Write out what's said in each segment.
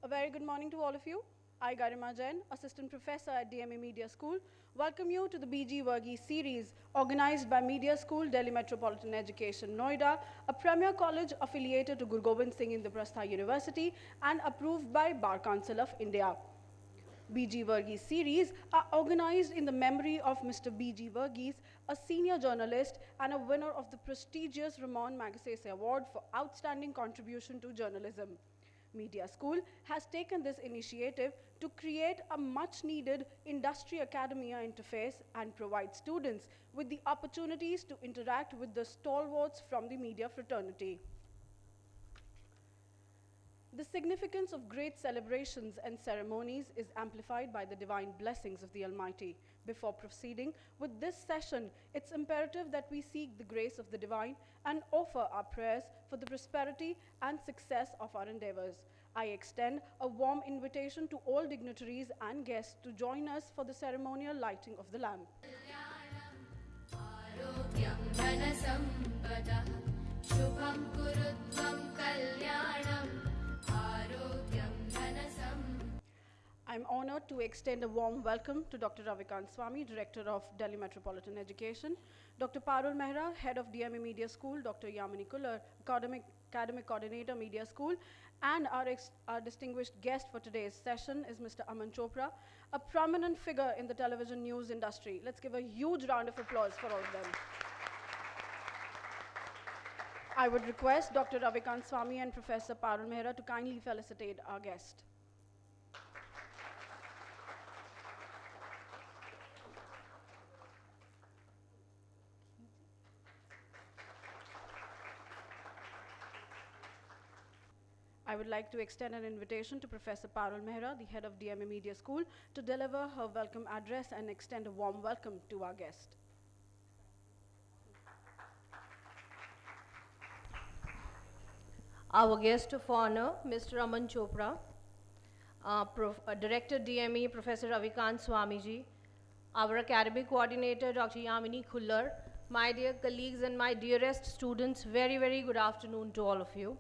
A very good morning to all of you. I, Garima Jain, Assistant Professor at DME Media School, welcome you to the BG Varghese series organized by Media School, Delhi Metropolitan Education, Noida, a premier college affiliated to Guru Gobind Singh Indraprastha University and approved by Bar Council of India. BG Varghese series are organized in the memory of Mr. BG Varghese, a senior journalist and a winner of the prestigious Ramon Magsaysay Award for Outstanding Contribution to Journalism. Media School has taken this initiative to create a much-needed industry academia interface and provide students with the opportunities to interact with the stalwarts from the media fraternity. The significance of great celebrations and ceremonies is amplified by the divine blessings of the Almighty. Before proceeding with this session, it's imperative that we seek the grace of the divine and offer our prayers for the prosperity and success of our endeavors. I extend a warm invitation to all dignitaries and guests to join us for the ceremonial lighting of the lamp. I'm honored to extend a warm welcome to Dr. Ravikant Swami, Director of Delhi Metropolitan Education, Dr. Parul Mehra, Head of DME Media School, Dr. Yamini Kullar, Academic Coordinator, Media School, and our distinguished guest for today's session is Mr. Aman Chopra, a prominent figure in the television news industry. Let's give a huge round of applause for all of them. I would request Dr. Ravikant Swami and Professor Parul Mehra to kindly felicitate our guest. I would like to extend an invitation to Professor Parul Mehra, the head of DME Media School, to deliver her welcome address and extend a warm welcome to our guest. Our guest of honor, Mr. Aman Chopra, Director DME, Professor Ravikant Swamiji, our academic coordinator, Dr. Yamini Kullar, my dear colleagues and my dearest students, very, very good afternoon to all of you.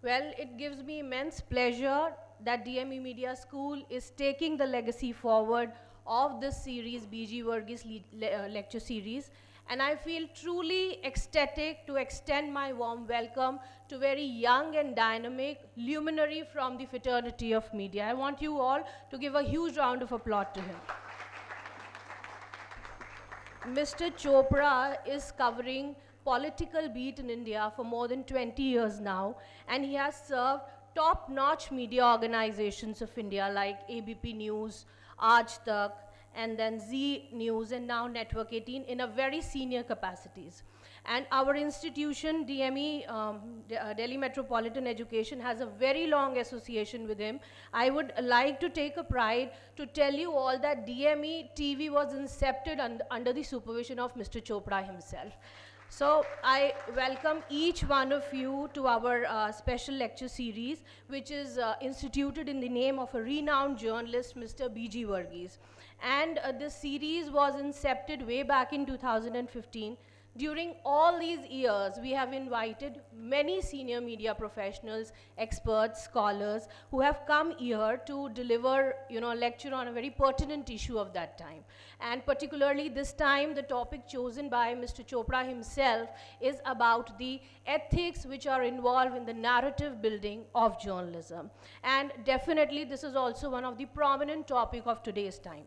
Well, it gives me immense pleasure that DME Media School is taking the legacy forward of this series, BG Varghese lecture series. And I feel truly ecstatic to extend my warm welcome to very young and dynamic luminary from the fraternity of media. I want you all to give a huge round of applause to him. Mr. Chopra is covering political beat in India for more than 20 years now, and he has served top-notch media organizations of India like ABP News, Aaj Tak, and then Z News, and now Network 18 in a very senior capacities. And our institution, DME, Delhi Metropolitan Education, has a very long association with him. I would like to take a pride to tell you all that DME TV was incepted under the supervision of Mr. Chopra himself. So I welcome each one of you to our special lecture series, which is instituted in the name of a renowned journalist, Mr. BG Varghese. And this series was incepted way back in 2015. During all these years, we have invited many senior media professionals, experts, scholars, who have come here to deliver, a lecture on a very pertinent issue of that time. And particularly this time, the topic chosen by Mr. Chopra himself is about the ethics which are involved in the narrative building of journalism. And definitely, this is also one of the prominent topics of today's time.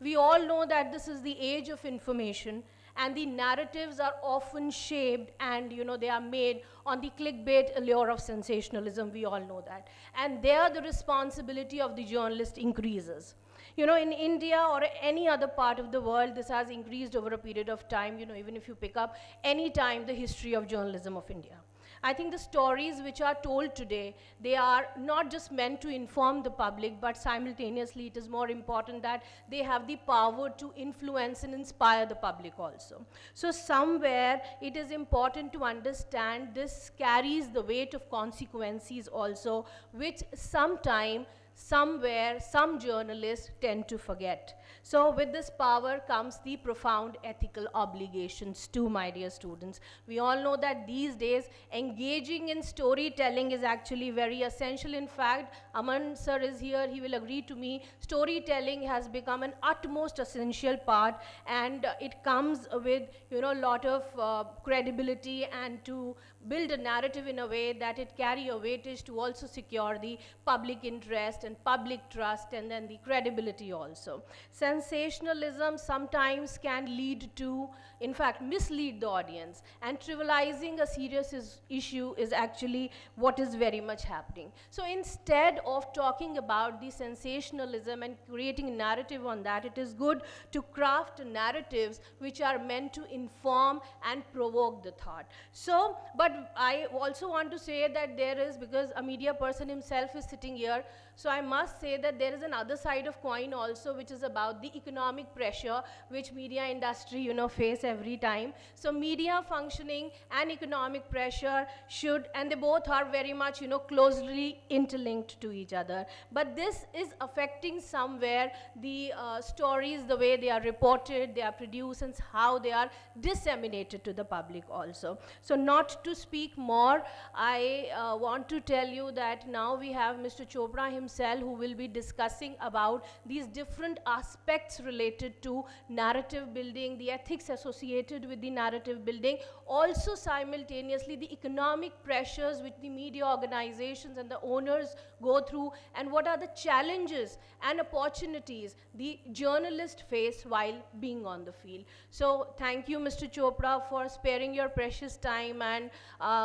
We all know that this is the age of information, and the narratives are often shaped and they are made on the clickbait allure of sensationalism. We all know that. And there the responsibility of the journalist increases. In India or any other part of the world, this has increased over a period of time, even if you pick up any time the history of journalism of India. I think the stories which are told today, they are not just meant to inform the public, but simultaneously it is more important that they have the power to influence and inspire the public also. So somewhere it is important to understand this carries the weight of consequences also, which sometimes somewhere some journalists tend to forget. So with this power comes the profound ethical obligations too, my dear students. We all know that these days engaging in storytelling is actually very essential. In fact, Aman sir is here, he will agree to me, storytelling has become an utmost essential part, and it comes with, you know, a lot of credibility, and to build a narrative in a way that it carry a weightage to also secure the public interest and public trust, and then the credibility also. Sensationalism sometimes can lead to, in fact, mislead the audience, and trivializing a serious issue is actually what is very much happening. So instead of talking about the sensationalism and creating a narrative on that, it is good to craft narratives which are meant to inform and provoke the thought. So, but I also want to say that there is, because a media person himself is sitting here, so I must say that there is another side of coin also, which is about the economic pressure which media industry, you know, face every time. So media functioning and economic pressure should, and they both are very much, you know, closely interlinked to each other. But this is affecting somewhere the stories, the way they are reported, they are produced, and how they are disseminated to the public also. So not to speak more, I want to tell you that now we have Mr. Chopra himself, who will be discussing about these different aspects related to narrative building, the ethics associated with the narrative building, also simultaneously the economic pressures which the media organizations and the owners go through, and what are the challenges and opportunities the journalists face while being on the field. So thank you, Mr. Chopra, for sparing your precious time and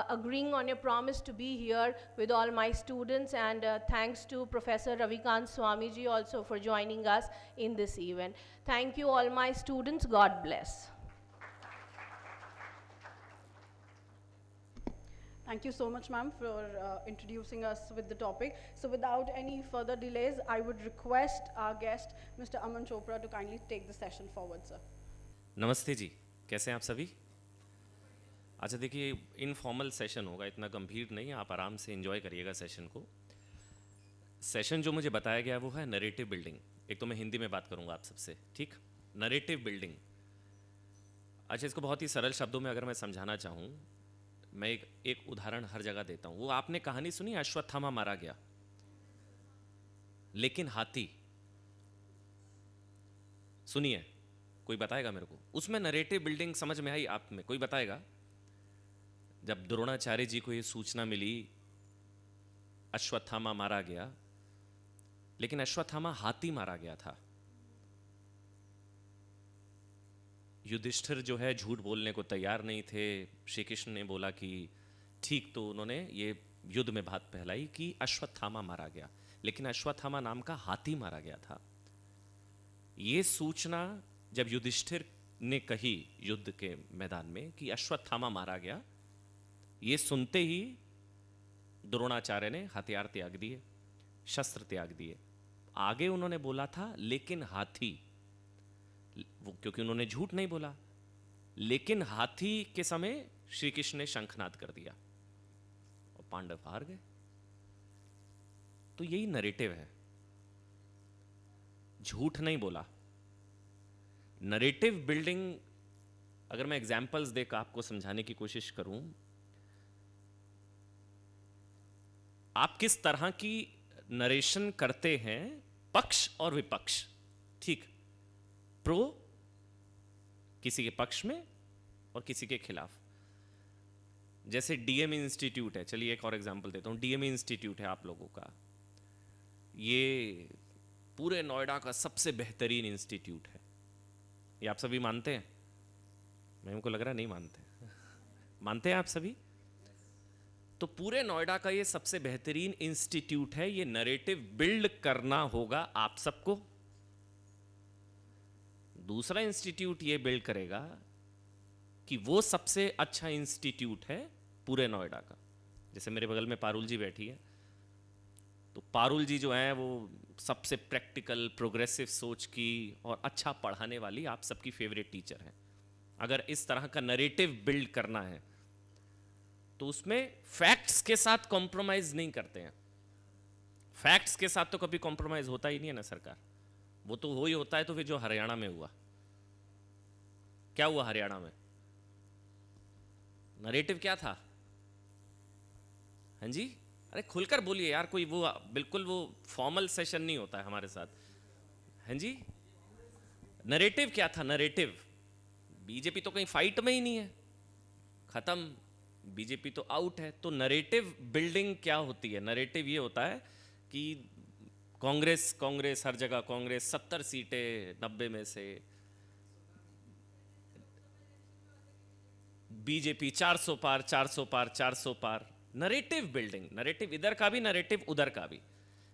agreeing on your promise to be here with all my students, and thanks to Professor Ravikant Swamiji also for joining us in this event. Thank you all my students. God bless. Thank you so much, ma'am, for introducing us with the topic. So without any further delays, I would request our guest, Mr. Aman Chopra, to kindly take the session forward, sir. नमस्ते जी, कैसे हैं आप सभी? अच्छा देखिए, informal session होगा, इतना गंभीर नहीं, आप आराम से एंजॉय करिएगा सेशन को। सेशन जो मुझे बताया गया वो है नरेटिव बिल्डिंग। एक तो मैं हिंदी में बात करूंगा आप सबसे, ठीक? Narrative building. अच्छा, इसको बहुत ही सरल शब्दों में अगर मैं समझाना चाहूँ, मैं एक उदाहरण हर जगह देता हूँ। वो आपने कहानी सुनी, अश्वत्थामा मारा गया लेकिन हाथी, सुनिए, कोई बताएगा मेरे को? उसमें नरेटिव बिल्डिंग समझ में आई आप में? कोई बताएगा? जब द्रोणाचार्य जी को ये सूचना मिली अश्वत्थामा मारा गया, लेकिन अश्वत्थामा हाथी मारा गया था। युधिष्ठिर जो है झूठ बोलने को तैयार नहीं थे। श्री कृष्ण ने बोला कि ठीक, तो उन्होंने ये युद्ध में बात फैलाई कि अश्वत्थामा मारा गया, लेकिन अश्वत्थामा नाम का हाथी मारा गया था। ये सूचना जब युधिष्ठिर ने कही युद्ध के मैदान में कि अश्वत्थामा मारा गया, ये सुनते ही द्रोणाचार्य ने हथियार त्याग दिए, शस्त्र त्याग दिए। आगे उन्होंने बोला था लेकिन हाथी, वो क्योंकि उन्होंने झूठ नहीं बोला, लेकिन हाथी के समय श्री कृष्ण ने शंखनाद कर दिया और पांडव हार गए। तो यही नरेटिव है, झूठ नहीं बोला। नरेटिव बिल्डिंग, अगर मैं एग्जाम्पल्स देकर आपको समझाने की कोशिश करूं, आप किस तरह की नरेशन करते हैं, पक्ष और विपक्ष, ठीक? प्रो किसी के पक्ष में और किसी के खिलाफ। जैसे डीएमई इंस्टीट्यूट है, चलिए एक और एग्जांपल देता हूं। डीएमई इंस्टीट्यूट है आप लोगों का, ये पूरे नोएडा का सबसे बेहतरीन इंस्टीट्यूट है, ये आप सभी मानते हैं? मेरे को लग रहा है नहीं मानते। मानते हैं आप सभी? तो पूरे नोएडा का ये सबसे बेहतरीन इंस्टीट्यूट है, ये नरेटिव बिल्ड करना होगा आप सबको। दूसरा इंस्टीट्यूट ये बिल्ड करेगा कि वो सबसे अच्छा इंस्टीट्यूट है पूरे नोएडा का। जैसे मेरे बगल में पारुल जी बैठी है, तो पारुल जी जो है वो सबसे प्रैक्टिकल, प्रोग्रेसिव सोच की और अच्छा पढ़ाने वाली आप सबकी फेवरेट टीचर हैं। अगर इस तरह का नरेटिव बिल्ड करना है तो उसमें फैक्ट्स के साथ कॉम्प्रोमाइज नहीं करते हैं। फैक्ट्स के साथ तो कभी कॉम्प्रोमाइज होता ही नहीं है ना सरकार। वो तो हो ही होता है तो फिर जो हरियाणा में हुआ, क्या हुआ हरियाणा में? नरेटिव क्या था? हाँ जी, अरे खुलकर बोलिए यार, कोई वो बिल्कुल वो फॉर्मल सेशन नहीं होता है हमारे साथ। हाँ जी, नरेटिव क्या था? नरेटिव, बीजेपी तो कहीं फाइट में ही नहीं है, खत्म, बीजेपी तो आउट है। तो नरेटिव बिल्डिंग क्या होती है? नरेटिव ये होता है कि कांग्रेस कांग्रेस हर जगह कांग्रेस, 70 सीटें 90 में से, बीजेपी 400 पार 400 पार 400 पार। नरेटिव बिल्डिंग, नरेटिव इधर का भी, नरेटिव उधर का भी।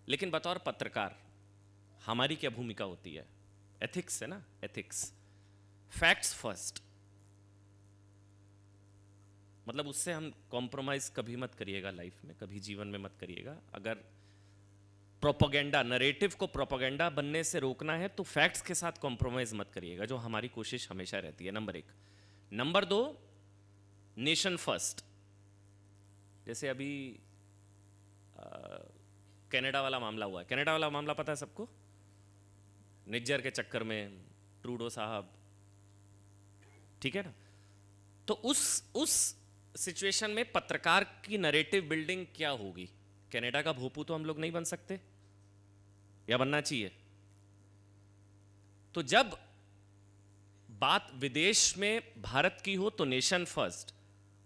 लेकिन बतौर पत्रकार हमारी क्या भूमिका होती है? एथिक्स है ना, एथिक्स, फैक्ट्स फर्स्ट। मतलब उससे हम कॉम्प्रोमाइज कभी मत करिएगा लाइफ में, कभी जीवन में मत करिएगा। अगर प्रोपेगेंडा, नरेटिव को प्रोपेगेंडा बनने से रोकना है तो फैक्ट्स के साथ कॉम्प्रोमाइज मत करिएगा, जो हमारी कोशिश हमेशा रहती है, नंबर 1। Number 2, nation first. जैसे अभी कनाडा वाला मामला हुआ है, कनाडा वाला मामला पता है सबको? निज्जर के चक्कर में ट्रूडो साहब, ठीक है ना? तो उस सिचुएशन में पत्रकार की नरेटिव बिल्डिंग क्या होगी? कनाडा का भोपू तो हम लोग नहीं बन सकते, या बनना चाहिए? तो जब बात विदेश में भारत की हो तो नेशन फर्स्ट,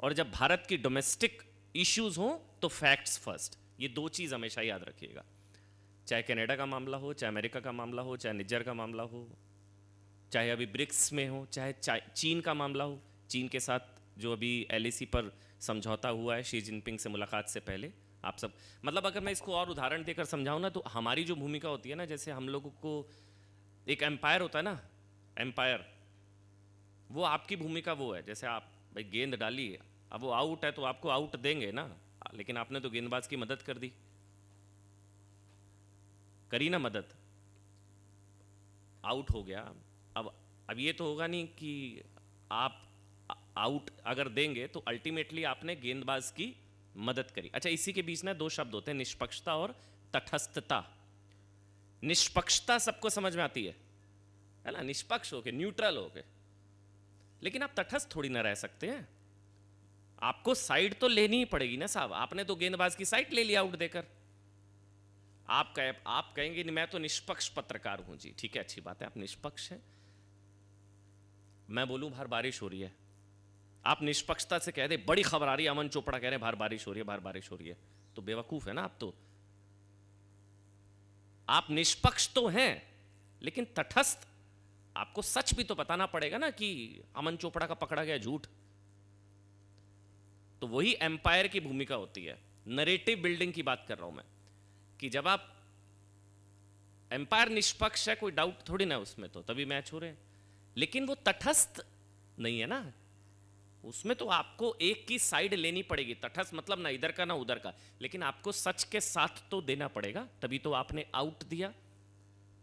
और जब भारत की डोमेस्टिक इश्यूज हो तो फैक्ट्स फर्स्ट। ये 2 चीज हमेशा याद रखिएगा। चाहे कनाडा का मामला हो, चाहे अमेरिका का मामला हो, चाहे निज्जर का मामला हो, चाहे अभी ब्रिक्स में हो, चाहे चीन का मामला हो। चीन के साथ जो अभी LAC पर समझौता हुआ है शी जिनपिंग से मुलाकात से पहले, आप सब, मतलब अगर मैं इसको और उदाहरण देकर समझाऊं ना, तो हमारी जो भूमिका होती है ना, जैसे हम लोगों को एक एम्पायर होता है ना, एम्पायर, वो आपकी भूमिका वो है। जैसे आप भाई गेंद डाली, अब वो आउट है तो आपको आउट देंगे ना, लेकिन आपने तो गेंदबाज की मदद कर दी, करी ना मदद, आउट हो गया। अब ये तो होगा नहीं कि आप आउट अगर देंगे तो अल्टीमेटली आपने गेंदबाज की मदद करी। अच्छा, इसी के बीच ना 2 शब्द होते हैं, निष्पक्षता और तटस्थता। निष्पक्षता सबको समझ में आती है ना, निष्पक्ष होके, न्यूट्रल होके, लेकिन आप तटस्थ थोड़ी ना रह सकते हैं। आपको साइड तो लेनी ही पड़ेगी ना साहब। आपने तो गेंदबाज की साइड ले लिया आउट देकर। आप कहेंगे नहीं, मैं तो निष्पक्ष पत्रकार हूं जी, ठीक है, अच्छी बात है, आप निष्पक्ष हैं। मैं बोलूं बाहर बारिश हो रही है, आप निष्पक्षता से कह दे बड़ी खबर आ रही है, अमन चोपड़ा कह रहे हैं बाहर बारिश हो रही है, बाहर बारिश हो रही है, तो बेवकूफ है ना आप। तो आप निष्पक्ष तो हैं, लेकिन तटस्थ, आपको सच भी तो बताना पड़ेगा ना कि अमन चोपड़ा का पकड़ा गया झूठ। तो वही एम्पायर की भूमिका होती है। नरेटिव बिल्डिंग की बात कर रहा हूं मैं, कि जब आप, एम्पायर निष्पक्ष है, कोई डाउट थोड़ी ना उसमें, तो तभी मैच हो रहे हैं, लेकिन वो तटस्थ नहीं है ना, उसमें तो आपको एक की साइड लेनी पड़ेगी। तटस्थ मतलब ना इधर का ना उधर का, लेकिन आपको सच के साथ तो देना पड़ेगा, तभी तो आपने आउट दिया,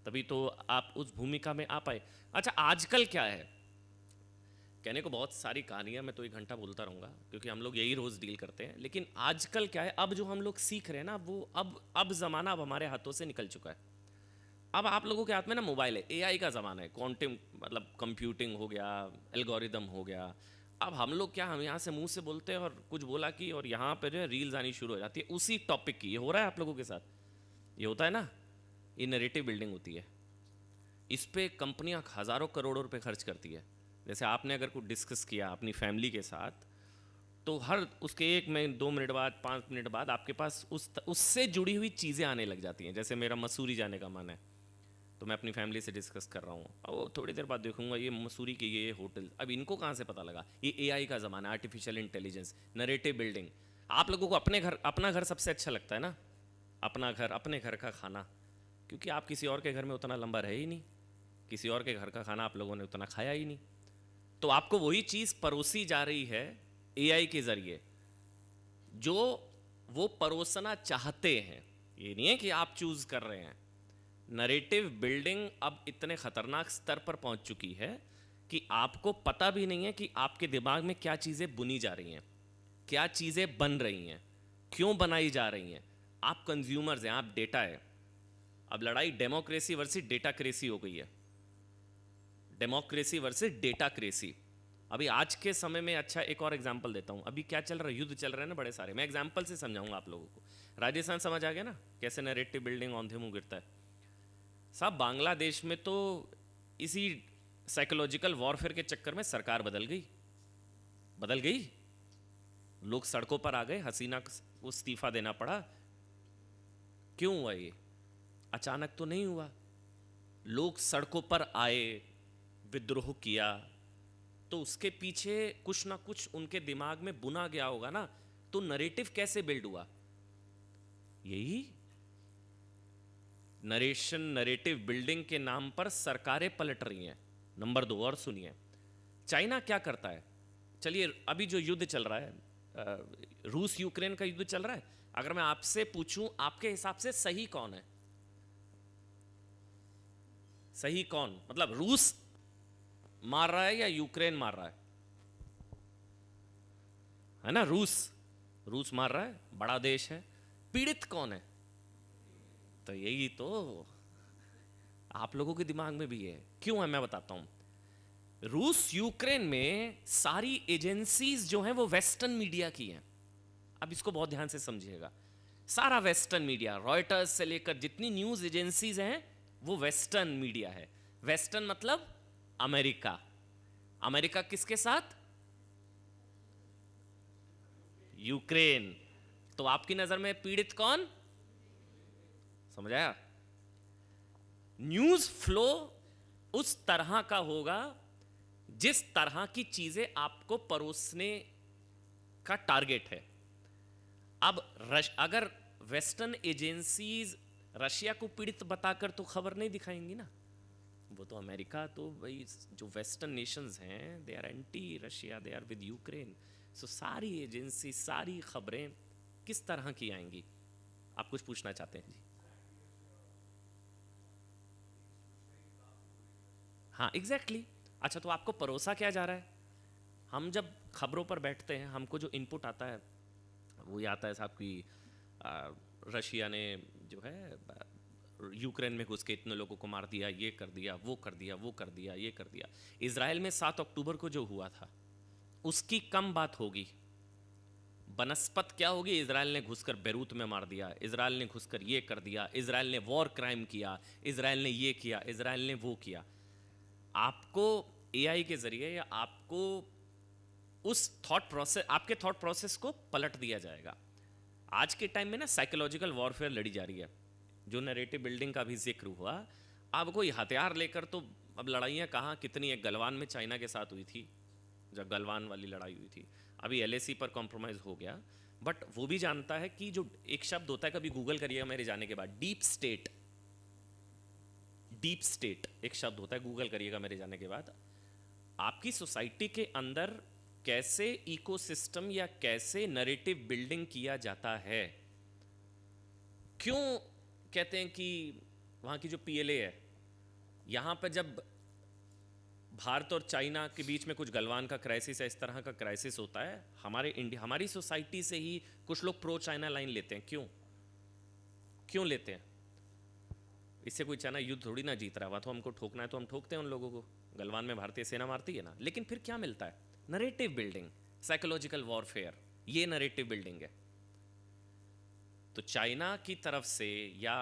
तभी तो आप उस भूमिका में आ पाए। अच्छा, आजकल क्या है, कहने को बहुत सारी कहानियां, मैं तो 1 घंटा बोलता रहूंगा, क्योंकि हम लोग यही रोज डील करते हैं। लेकिन आजकल क्या है, अब जो हम लोग सीख रहे हैं ना, वो अब जमाना अब हमारे हाथों से निकल चुका है। अब आप लोगों के हाथ में ना मोबाइल है, AI का ज़माना है, क्वांटम मतलब कंप्यूटिंग हो गया, एल्गोरिदम हो गया। अब हम लोग क्या, हम यहाँ से मुंह से बोलते हैं और कुछ बोला कि, और यहाँ पे जो है रील्स आनी शुरू हो जाती है उसी टॉपिक की। ये हो रहा है आप लोगों के साथ, ये होता है ना, ये नरेटिव बिल्डिंग होती है। इस पे कंपनियाँ हज़ारों करोड़ों रुपए खर्च करती है। जैसे आपने अगर कुछ डिस्कस किया अपनी फैमिली के साथ, तो हर उसके 1 मिनट 2 मिनट बाद, 5 मिनट बाद आपके पास उससे जुड़ी हुई चीज़ें आने लग जाती हैं। जैसे मेरा मसूरी जाने का मन है, तो मैं अपनी फैमिली से डिस्कस कर रहा हूँ, और थोड़ी देर बाद देखूंगा ये मसूरी के ये होटल, अब इनको कहाँ से पता लगा? ये AI का ज़माना, आर्टिफिशियल इंटेलिजेंस, नरेटिव बिल्डिंग। आप लोगों को अपना घर सबसे अच्छा लगता है ना, अपना घर, अपने घर का खाना, क्योंकि आप किसी और के घर में उतना लंबा रहे ही नहीं, किसी और के घर का खाना आप लोगों ने उतना खाया ही नहीं। तो आपको वही चीज़ परोसी जा रही है AI के ज़रिए, जो वो परोसना चाहते हैं। ये नहीं है कि आप चूज़ कर रहे हैं। नरेटिव बिल्डिंग अब इतने खतरनाक स्तर पर पहुंच चुकी है कि आपको पता भी नहीं है कि आपके दिमाग में क्या चीज़ें बुनी जा रही हैं, क्या चीज़ें बन रही हैं, क्यों बनाई जा रही हैं। आप कंज्यूमर्स हैं, आप डेटा है। अब लड़ाई डेमोक्रेसी वर्सेस डेटा क्रेसी हो गई है, डेमोक्रेसी वर्सेस डेटा क्रेसी। अभी आज के समय में, अच्छा एक और एग्जांपल देता हूं, अभी क्या चल रहा है, युद्ध चल रहे हैं ना बड़े सारे, मैं एग्जांपल से समझाऊंगा आप लोगों को। राजस्थान समझ आ गया ना कैसे नैरेटिव बिल्डिंग औंधे मुंह गिरता है साहब। बांग्लादेश में तो इसी साइकोलॉजिकल वॉरफेयर के चक्कर में सरकार बदल गई, लोग सड़कों पर आ गए, हसीना को इस्तीफा देना पड़ा। क्यों हुआ ये? अचानक तो नहीं हुआ, लोग सड़कों पर आए, विद्रोह किया, तो उसके पीछे कुछ ना कुछ उनके दिमाग में बुना गया होगा ना। तो नरेटिव कैसे बिल्ड हुआ? यही नरेशन, नरेटिव बिल्डिंग के नाम पर सरकारें पलट रही हैं। नंबर 2 और सुनिए, चाइना क्या करता है। चलिए अभी जो युद्ध चल रहा है, रूस यूक्रेन का युद्ध चल रहा है, अगर मैं आपसे पूछूं आपके हिसाब से सही कौन है? सही कौन, मतलब रूस मार रहा है या यूक्रेन मार रहा है ना? रूस मार रहा है, बड़ा देश है। पीड़ित कौन है? तो यही तो आप लोगों के दिमाग में भी है। क्यों है मैं बताता हूं। रूस यूक्रेन में सारी एजेंसीज जो हैं वो वेस्टर्न मीडिया की हैं। अब इसको बहुत ध्यान से समझिएगा, सारा वेस्टर्न मीडिया, रॉयटर्स से लेकर जितनी न्यूज एजेंसीज हैं वो वेस्टर्न मीडिया है। वेस्टर्न मतलब अमेरिका। अमेरिका किसके साथ? यूक्रेन। तो आपकी नजर में पीड़ित कौन? समझ आया? न्यूज फ्लो उस तरह का होगा जिस तरह की चीजें आपको परोसने का टारगेट है। अब अगर वेस्टर्न एजेंसीज रशिया को पीड़ित बताकर तो खबर नहीं दिखाएंगी ना। वो तो अमेरिका, तो भाई जो वेस्टर्न नेशंस हैं they are anti Russia, they are with Ukraine. So सारी एजेंसी, सारी खबरें किस तरह की आएंगी? आप कुछ पूछना चाहते हैं जी? हाँ एग्जैक्टली। अच्छा तो आपको परोसा क्या जा रहा है? हम जब खबरों पर बैठते हैं हमको जो इनपुट आता है वो ये आता है साहब कि रशिया ने जो है यूक्रेन में घुस के इतने लोगों को मार दिया, ये कर दिया, वो कर दिया, वो कर दिया, ये कर दिया। इजराइल में 7 अक्टूबर को जो हुआ था उसकी कम बात होगी। बनस्पत क्या होगी? इजराइल ने घुसकर बेरूत में मार दिया, इजराइल ने घुसकर ये कर दिया, इजराइल ने वॉर क्राइम किया, इजराइल ने ये किया, इजराइल ने वो किया। आपको एआई के जरिए या आपको उस थॉट प्रोसेस, आपके थॉट प्रोसेस को पलट दिया जाएगा। आज के टाइम में ना साइकोलॉजिकल वॉरफेयर लड़ी जा रही है। जो नैरेटिव बिल्डिंग का भी जिक्र हुआ, अब कोई हथियार लेकर तो अब लड़ाइयाँ कहाँ कितनी है। गलवान में चाइना के साथ हुई थी, जब गलवान वाली लड़ाई हुई थी। अभी एलएसी पर कॉम्प्रोमाइज़ हो गया, बट वो भी जानता है कि जो एक शब्द होता है, कभी गूगल करिएगा मेरे जाने के बाद, डीप स्टेट। डीप स्टेट एक शब्द होता है, गूगल करिएगा मेरे जाने के बाद। आपकी सोसाइटी के अंदर कैसे इकोसिस्टम या कैसे नैरेटिव बिल्डिंग किया जाता है। क्यों कहते हैं कि वहाँ की जो पीएलए है, यहाँ पर जब भारत और चाइना के बीच में कुछ गलवान का क्राइसिस है, इस तरह का क्राइसिस होता है, हमारी सोसाइटी से ही कुछ लोग प्रो चाइना लाइन लेते हैं। क्यों लेते हैं? इससे कोई चाइना युद्ध थोड़ी ना जीत रहा है, तो हमको ठोकना है तो हम ठोकते हैं उन लोगों को। गलवान में भारतीय सेना मारती है ना, लेकिन फिर क्या मिलता है? नैरेटिव बिल्डिंग, साइकोलॉजिकल वॉरफेयर, ये नैरेटिव बिल्डिंग है। तो चाइना की तरफ से या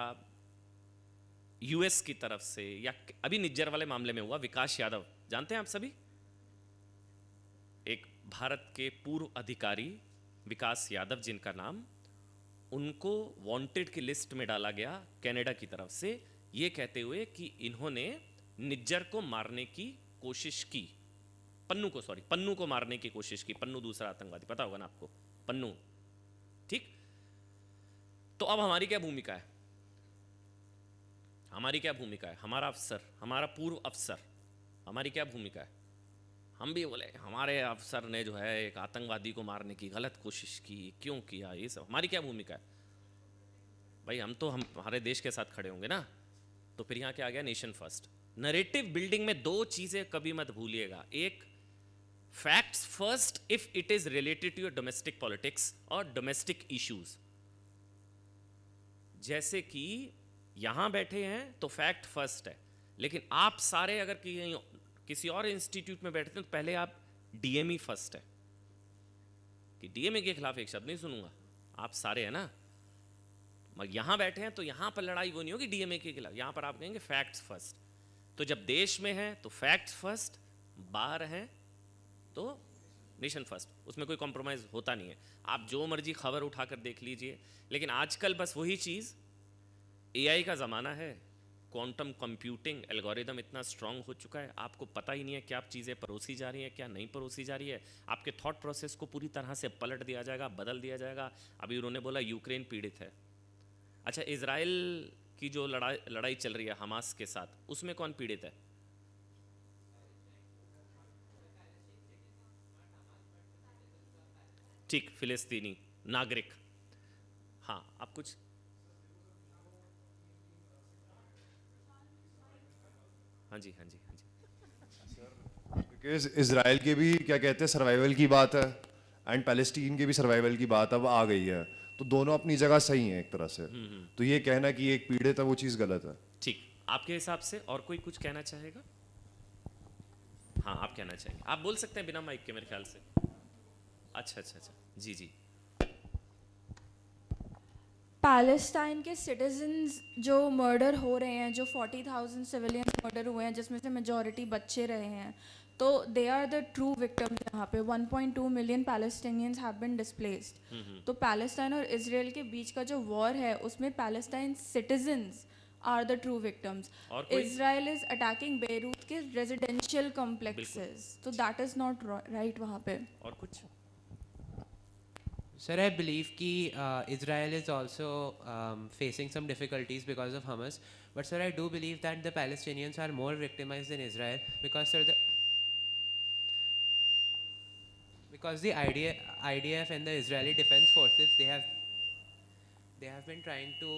यूएस की तरफ से, या अभी निज्जर वाले मामले में हुआ, विकास यादव जानते हैं आप सभी, एक भारत के पूर्व अधिकारी विकास यादव जिनका नाम, उनको वांटेड की लिस्ट में डाला गया कनाडा की तरफ से, ये कहते हुए कि इन्होंने निज्जर को मारने की कोशिश की, पन्नू को मारने की कोशिश की। पन्नू दूसरा आतंकवादी, पता होगा ना आपको, पन्नू, ठीक। तो अब हमारी क्या भूमिका है? हमारा अफसर, हमारा पूर्व अफसर, हमारी क्या भूमिका है? हम भी बोले हमारे अफसर ने जो है एक आतंकवादी को मारने की गलत कोशिश की, क्यों किया, ये सब हमारी क्या भूमिका है? भाई हम हमारे देश के साथ खड़े होंगे ना। तो फिर यहाँ क्या आ गया? Nation first. नैरेटिव बिल्डिंग में 2 चीजें कभी मत भूलिएगा। एक, facts first if it is related to your domestic politics और डोमेस्टिक इश्यूज। जैसे कि यहाँ बैठे हैं तो फैक्ट फर्स्ट है, लेकिन आप सारे अगर किसी और इंस्टीट्यूट में बैठते हैं तो पहले आप डीएमई फर्स्ट है कि डीएमई के खिलाफ एक शब्द नहीं सुनूंगा। आप सारे हैं ना, मगर यहाँ बैठे हैं तो यहाँ पर लड़ाई वो नहीं होगी डीएमए के खिलाफ, यहाँ पर आप कहेंगे फैक्ट्स फर्स्ट। तो जब देश में है तो फैक्ट्स फर्स्ट, बाहर हैं तो नेशन फर्स्ट, उसमें कोई कॉम्प्रोमाइज़ होता नहीं है। आप जो मर्जी खबर उठाकर देख लीजिए, लेकिन आजकल बस वही चीज़, एआई का ज़माना है, क्वांटम कंप्यूटिंग एल्गोरिदम इतना स्ट्रांग हो चुका है, आपको पता ही नहीं है क्या चीज़ें परोसी जा रही हैं क्या नहीं परोसी जा रही है। आपके थॉट प्रोसेस को पूरी तरह से पलट दिया जाएगा, बदल दिया जाएगा। अभी उन्होंने बोला यूक्रेन पीड़ित है, अच्छा इजराइल की जो लड़ाई चल रही है हमास के साथ, उसमें कौन पीड़ित है? ठीक, फिलिस्तीनी नागरिक। हाँ, आप कुछ हाँ जी हाँ जी हाँ जी। बिकॉज इसराइल के भी क्या कहते हैं सर्वाइवल की बात है, एंड पैलेस्टीन के भी सर्वाइवल की बात अब आ गई है, तो दोनों अपनी जगह सही हैं एक तरह से। तो ये कहना कि एक पीड़ित है वो चीज़ गलत है। ठीक, आपके हिसाब से और कोई कुछ कहना चाहेगा? हाँ, आप कहना चाहेंगे, आप बोल सकते हैं बिना माइक के मेरे ख्याल से। अच्छा अच्छा अच्छा, जी जी। पैलेस्टाइन के सिटीजन्स जो मर्डर हो रहे हैं, जो 40,000 सिविलियन मर्डर हुए हैं जिसमें से मेजॉरिटी बच्चे रहे हैं, तो they are the true victims. यहाँ पे 1.2 million Palestinians have been displaced. तो पैलेस्टाइन और इसराइल के बीच का जो वॉर है उसमें Palestine citizens are the true victims. और कोई? इसराइल इज अटैकिंग बेरूत के रेजिडेंशियल कॉम्प्लेक्सेस, तो दैट इज नॉट राइट वहाँ पे। और कुछ? Sir, I believe कि Israel is also facing some difficulties because of Hamas. But sir, I do believe that the Palestinians are more victimized than Israel because sir, because the IDF and the Israeli Defense Forces they have been trying to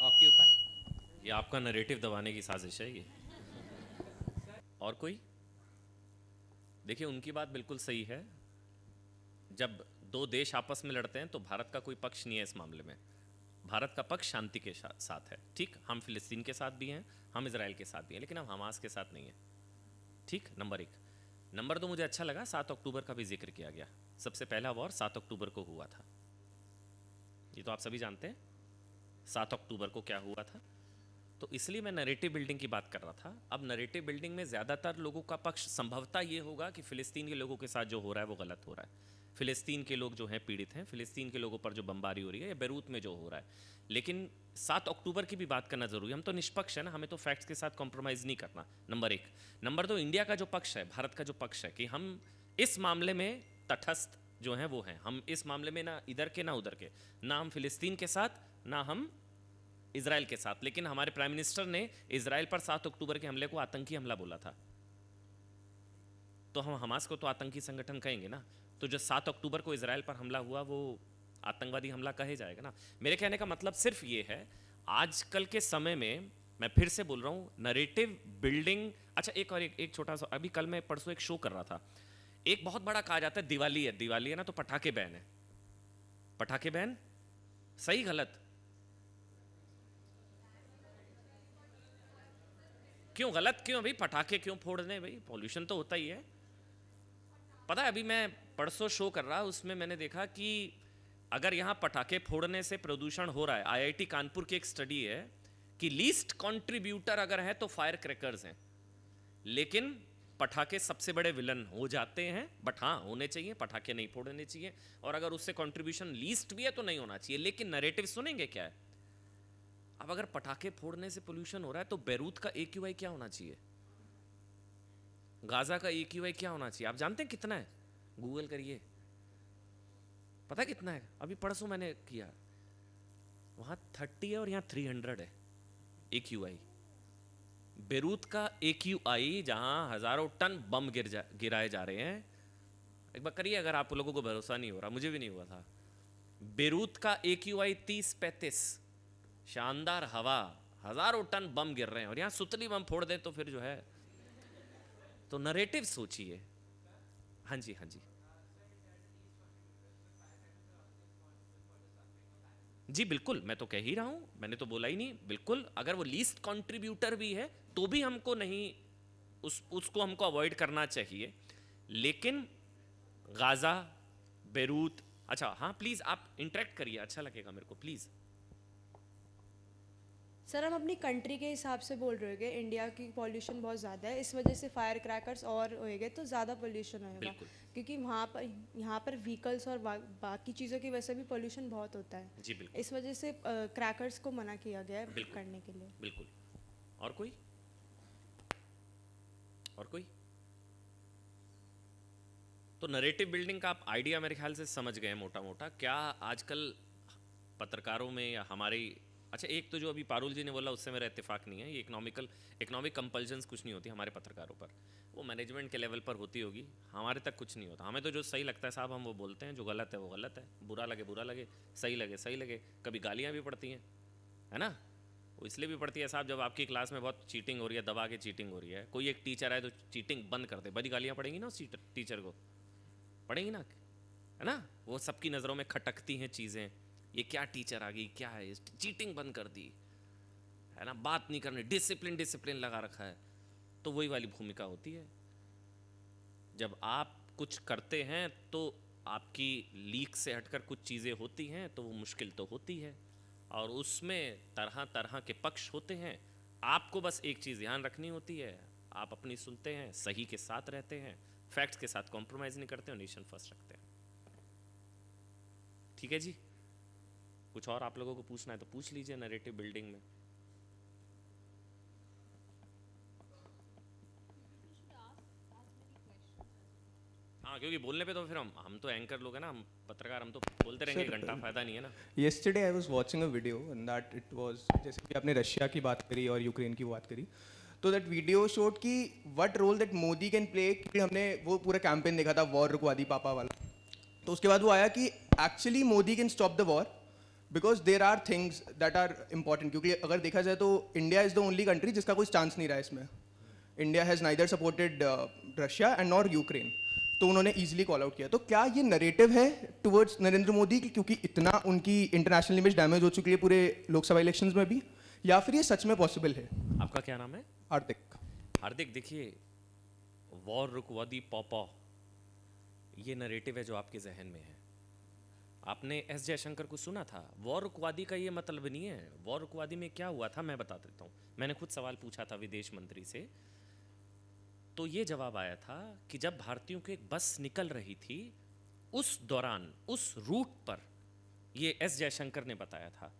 occupy. ये आपका narrative दबाने की साजिश है ये। और कोई? देखिए, उनकी बात बिल्कुल सही है। जब दो देश आपस में लड़ते हैं तो भारत का कोई पक्ष नहीं है इस मामले में। भारत का पक्ष शांति के साथ है। ठीक, हम फिलिस्तीन के साथ भी हैं, हम इजराइल के साथ भी हैं, लेकिन हम हमास के साथ नहीं हैं। ठीक, नंबर एक। नंबर दो, मुझे अच्छा लगा 7 अक्टूबर का भी जिक्र किया गया। सबसे पहला वॉर 7 अक्टूबर को हुआ था, ये तो आप सभी जानते हैं 7 अक्टूबर को क्या हुआ था। तो इसलिए मैं नरेटिव बिल्डिंग की बात कर रहा था। अब नरेटिव बिल्डिंग में ज़्यादातर लोगों का पक्ष संभवतः ये होगा कि फ़िलिस्तीन के लोगों के साथ जो हो रहा है वो गलत हो रहा है, फ़िलिस्तीन के लोग जो हैं पीड़ित हैं, फ़िलिस्तीन के लोगों पर जो बमबारी हो रही है या बेरूत में जो हो रहा है। लेकिन 7 अक्टूबर की भी बात करना ज़रूरी है। हम तो निष्पक्ष है ना, हमें तो फैक्ट्स के साथ कॉम्प्रोमाइज़ नहीं करना, नंबर एक। नंबर दो, इंडिया का जो पक्ष है, भारत का जो पक्ष है कि हम इस मामले में तटस्थ जो हैं वो हैं। हम इस मामले में ना इधर के ना उधर के, ना हम फ़िलिस्तीन के साथ ना हम इजराइल के साथ। लेकिन हमारे प्राइम मिनिस्टर ने इजराइल पर 7 अक्टूबर के हमले को आतंकी हमला बोला था, तो हम हमास को तो आतंकी संगठन कहेंगे ना। तो जो 7 अक्टूबर को इजराइल पर हमला हुआ वो आतंकवादी हमला कहे जाएगा ना। मेरे कहने का मतलब सिर्फ ये है, आजकल के समय में मैं फिर से बोल रहा हूँ नरेटिव बिल्डिंग। अच्छा, एक और एक छोटा सा, अभी कल मैं परसों एक शो कर रहा था, एक बहुत बड़ा कहा जाता है दिवाली है ना, तो पटाखे बैन है। पटाखे बैन सही गलत? क्यों गलत? क्यों भाई? पटाखे क्यों फोड़ने भाई? पॉल्यूशन तो होता ही है। पता है, अभी मैं परसों शो कर रहा, उसमें मैंने देखा कि अगर यहाँ पटाखे फोड़ने से प्रदूषण हो रहा है, आईआईटी कानपुर की एक स्टडी है कि लीस्ट कंट्रीब्यूटर अगर है तो फायर क्रैकर्स हैं, लेकिन पटाखे सबसे बड़े विलन हो जाते हैं। बट हाँ, होने चाहिए, पटाखे नहीं फोड़ने चाहिए, और अगर उससे कंट्रीब्यूशन लीस्ट भी है तो नहीं होना चाहिए। लेकिन नरेटिव सुनेंगे क्या है? अब अगर पटाखे फोड़ने से पोल्यूशन हो रहा है तो बेरूत का AQI क्या होना चाहिए, गाजा का AQI क्या होना चाहिए? आप जानते हैं कितना है? गूगल करिए, पता कितना है? अभी परसों मैंने किया, वहां 30 है और यहाँ 300 है AQI। बेरूत का AQI, जहां हजारों टन बम गिराए जा रहे हैं। एक बार करिए, अगर आप लोगों को भरोसा नहीं हो रहा, मुझे भी नहीं हुआ था। बेरूत का AQI 30-35, शानदार हवा, हजारों टन बम गिर रहे हैं, और यहाँ सुतली बम फोड़ दें तो फिर जो है। तो नरेटिव सोचिए। हाँ जी हाँ जी। जी बिल्कुल, मैं तो कह ही रहा हूँ, मैंने तो बोला ही नहीं, बिल्कुल अगर वो लीस्ट कंट्रीब्यूटर भी है तो भी हमको नहीं उसको हमको अवॉइड करना चाहिए। लेकिन गाज़ा, बेरूत, अच्छा हाँ प्लीज़ आप इंटरेक्ट करिए, अच्छा लगेगा मेरे को, प्लीज़। सर हम अपनी कंट्री के हिसाब से बोल रहे होंगे, इंडिया की पॉल्यूशन बहुत ज़्यादा है, इस वजह से फायर क्रैकर्स और होएंगे तो ज़्यादा पॉल्यूशन होएगा, बिल्कुल। क्योंकि यहाँ पर व्हीकल्स और बाकी चीज़ों की वजह से भी पॉल्यूशन बहुत होता है। जी बिल्कुल इस वजह से क्रैकर्स को मना किया गया है बिल्कुल। करने के लिए। बिल्कुल। और कोई? और कोई? तो नरेटिव बिल्डिंग का आप आइडिया मेरे ख्याल से समझ गए मोटा मोटा। क्या आजकल पत्रकारों में या हमारी, अच्छा एक तो जो अभी पारुल जी ने बोला उससे मेरा इत्तेफाक नहीं है, ये इकोनॉमिक कंपल्जन्स कुछ नहीं होती हमारे पत्रकारों पर, वो मैनेजमेंट के लेवल पर होती होगी, हमारे तक कुछ नहीं होता। हमें तो जो सही लगता है साहब हम वो बोलते हैं, जो गलत है वो गलत है, बुरा लगे, सही लगे। कभी गालियाँ भी पड़ती हैं, है ना, वो इसलिए भी पड़ती है साहब जब आपकी क्लास में बहुत चीटिंग हो रही है, दबा के चीटिंग हो रही है, कोई एक टीचर आए तो चीटिंग बंद कर दे, बड़ी गालियाँ पड़ेंगी ना उस टीचर को, पड़ेंगी ना, है ना, वो सबकी नज़रों में खटकती हैं चीज़ें, ये क्या टीचर आ गई, क्या है, चीटिंग बंद कर दी, है ना, बात नहीं करनी, डिसिप्लिन लगा रखा है। तो वही वाली भूमिका होती है, जब आप कुछ करते हैं तो आपकी लीक से हटकर कुछ चीज़ें होती हैं तो वो मुश्किल तो होती है, और उसमें तरह तरह के पक्ष होते हैं। आपको बस एक चीज़ ध्यान रखनी होती है, आप अपनी सुनते हैं, सही के साथ रहते हैं, फैक्ट्स के साथ कॉम्प्रोमाइज़ नहीं करते और नेशन फर्स्ट रखते हैं। ठीक है जी, कुछ और आप लोगों को पूछना है तो पूछ लीजिए नैरेटिव बिल्डिंग में। हाँ, क्योंकि बोलने पे तो फिर हम तो एंकर लोग हैं ना, हम पत्रकार, हम तो बोलते रहेंगे, एक घंटा फायदा नहीं है ना। Yesterday I was watching a video and that it was, जैसे कि आपने रशिया की बात करी और यूक्रेन की बात करी, तो दैट वीडियो शोड कि what role that Modi can play, कि हमने वो पूरा कैंपेन देखा था वॉर रुकवा दी पापा वाला, तो उसके बाद वो आया कि actually Modi can stop the war because there are things that are important, क्योंकि अगर देखा जाए तो India is the only country जिसका कोई चांस नहीं रहा इसमें। India has neither supported Russia and nor Ukraine, तो उन्होंने ईजिली कॉल आउट किया। तो क्या ये नरेटिव है टुवर्ड्स नरेंद्र मोदी की, क्योंकि इतना उनकी इंटरनेशनल इमेज डैमेज हो चुकी है पूरे लोकसभा इलेक्शंस में भी, या फिर ये सच में पॉसिबल है? आपका क्या नाम है? हार्दिक। देखिए, वॉर रुकवा दी पापा, ये नरेटिव है जो आपके जहन में है। आपने एस जयशंकर को सुना था, वॉर रुकवादी का ये मतलब नहीं है। वॉर रुकवादी में क्या हुआ था मैं बता देता हूँ। मैंने खुद सवाल पूछा था विदेश मंत्री से, तो ये जवाब आया था कि जब भारतीयों की एक बस निकल रही थी उस दौरान उस रूट पर, ये एस जयशंकर ने बताया था,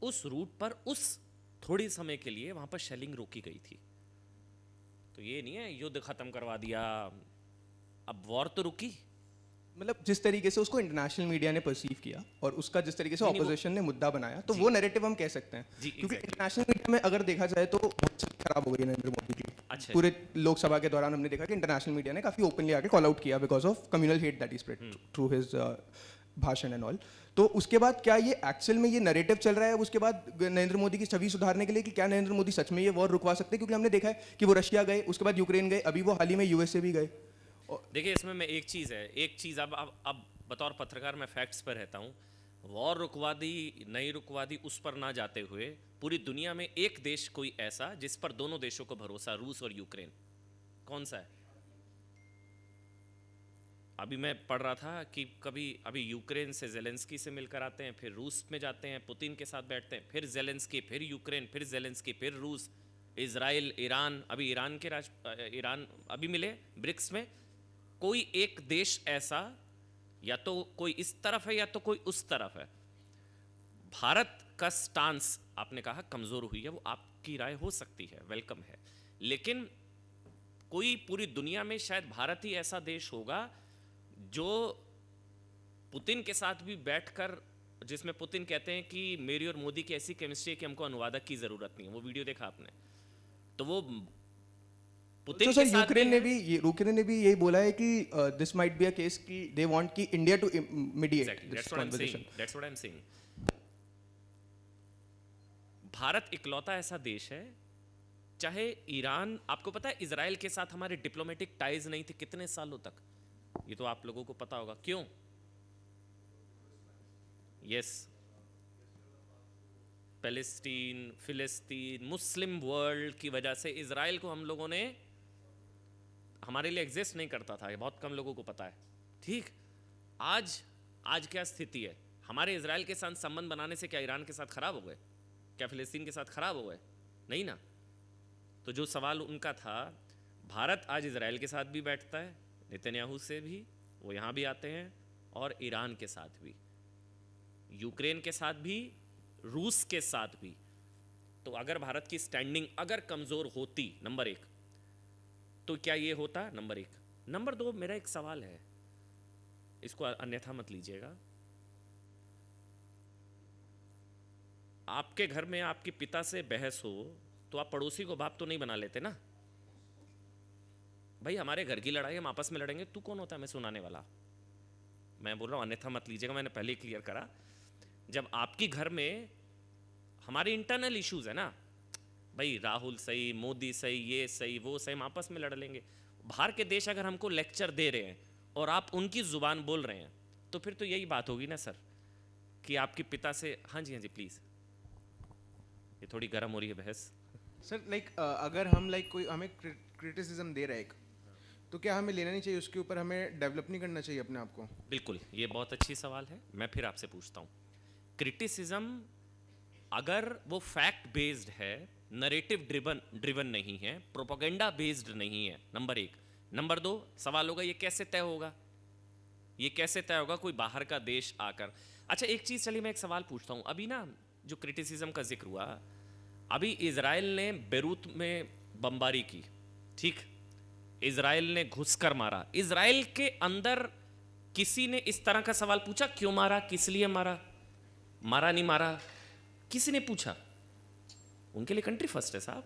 उस रूट पर उस थोड़ी समय के लिए वहाँ पर शेलिंग रोकी गई थी। तो ये नहीं है युद्ध खत्म करवा दिया, अब वॉर तो रुकी। मतलब जिस तरीके से उसको इंटरनेशनल मीडिया ने परसीव किया और उसका जिस तरीके से नहीं, ऑपोजिशन ने मुद्दा बनाया, तो जी। वो नैरेटिव हम कह सकते हैं। जी, क्योंकि exactly। इंटरनेशनल मीडिया में अगर देखा जाए तो बहुत स्थिति खराब हो गई है नरेंद्र मोदी की। अच्छा। पूरे लोकसभा के दौरान हमने देखा कि इंटरनेशनल मीडिया ने काफी ओपनली आके कॉल आउट किया because of communal hate that he spread through his भाषण एंड ऑल। तो उसके बाद क्या ये एक्चुअल में ये नैरेटिव चल रहा है उसके बाद नरेंद्र मोदी की छवि सुधारने के लिए, कि क्या नरेंद्र मोदी सच में ये वॉर रुकवा सकते हैं? क्योंकि हमने देखा है कि वो रशिया गए, उसके बाद यूक्रेन गए, अभी वो हाल ही में यूएसए भी गए। देखिए इसमें मैं एक चीज़ अब बतौर पत्रकार मैं फैक्ट्स पर रहता हूँ। वॉर रुकवा दी नहीं रुकवा दी उस पर ना जाते हुए, पूरी दुनिया में एक देश कोई ऐसा जिस पर दोनों देशों को भरोसा, रूस और यूक्रेन, कौन सा है? अभी मैं पढ़ रहा था कि अभी यूक्रेन से जेलेंस्की से मिलकर आते हैं, फिर रूस में जाते हैं, पुतिन के साथ बैठते हैं, फिर जेलेंस्की, फिर यूक्रेन, फिर जेलेंस्की, फिर रूस, इजराइल, ईरान, अभी ईरान अभी मिले ब्रिक्स में। कोई एक देश ऐसा, या तो कोई इस तरफ है या तो कोई उस तरफ है। भारत का स्टांस आपने कहा कमजोर हुई है, वो आपकी राय हो सकती है, वेलकम है, लेकिन कोई पूरी दुनिया में शायद भारत ही ऐसा देश होगा जो पुतिन के साथ भी बैठकर, जिसमें पुतिन कहते हैं कि मेरी और मोदी की ऐसी केमिस्ट्री है कि हमको अनुवादक की जरूरत नहीं है। वो वीडियो देखा आपने? तो वो पुतिन तो के सर साथ यूक्रेन है। ने भी यही बोला है कि this might be a case कि दे वांट कि India to mediate Exactly. This That's what I'm saying. Conversation. That's what I'm saying. Bharat इकलौता ऐसा देश है, चाहे ईरान, आपको पता है इजराइल के साथ हमारे डिप्लोमेटिक टाइज नहीं थे कितने सालों तक, ये तो आप लोगों को पता होगा। क्यों? यस, पैलेस्टीन, फिलिस्तीन, मुस्लिम वर्ल्ड की वजह से इजराइल को हम लोगों ने, हमारे लिए एग्जिस्ट नहीं करता था, ये बहुत कम लोगों को पता है। ठीक, आज क्या स्थिति है? हमारे इजराइल के साथ संबंध बनाने से क्या ईरान के साथ खराब हो गए? क्या फिलिस्तीन के साथ खराब हो गए? नहीं ना। तो जो सवाल उनका था, भारत आज इजराइल के साथ भी बैठता है, नेतन्याहू से भी, वो यहाँ भी आते हैं, और ईरान के साथ भी, यूक्रेन के साथ भी, रूस के साथ भी। तो अगर भारत की स्टैंडिंग अगर कमज़ोर होती, नंबर 1, तो क्या ये होता? नंबर 1। नंबर 2, मेरा एक सवाल है, इसको अन्यथा मत लीजिएगा। आपके घर में आपके पिता से बहस हो तो आप पड़ोसी को बाप तो नहीं बना लेते ना? भाई हमारे घर की लड़ाई हम आपस में लड़ेंगे, तू कौन होता है मैं सुनाने वाला? मैं बोल रहा हूँ अन्यथा मत लीजिएगा, मैंने पहले ही क्लियर करा। जब आपकी घर में हमारे इंटरनल इश्यूज है ना, भाई राहुल सही, मोदी सही, ये सही, वो सही, हम आपस में लड़ लेंगे। बाहर के देश अगर हमको लेक्चर दे रहे हैं और आप उनकी जुबान बोल रहे हैं, तो फिर तो यही बात होगी ना सर, कि आपके पिता से, हाँ जी प्लीज़, ये थोड़ी गर्म हो रही है बहस। सर लाइक अगर हम लाइक कोई हमें क्रिटिसिज्म दे रहा है एक, तो क्या हमें लेना नहीं चाहिए उसके ऊपर, हमें डेवलप नहीं करना चाहिए अपने आप को? बिल्कुल, ये बहुत अच्छी सवाल है। मैं फिर आपसे पूछता हूँ, क्रिटिसिज्म अगर वो फैक्ट बेस्ड है, नरेटिव ड्रिवन नहीं है, प्रोपेगेंडा बेस्ड नहीं है, नंबर 1। नंबर 2, सवाल होगा ये कैसे तय होगा? ये कैसे तय होगा कोई बाहर का देश आकर? अच्छा एक चीज़, चलिए मैं एक सवाल पूछता हूँ। अभी ना जो क्रिटिसिज्म का जिक्र हुआ, अभी इजराइल ने बेरूत में बमबारी की, ठीक, इजराइल ने घुसकर मारा। इजराइल के अंदर किसी ने इस तरह का सवाल पूछा, क्यों मारा, किस लिए मारा, मारा नहीं मारा, किसी ने पूछा? उनके लिए कंट्री फर्स्ट है साहब।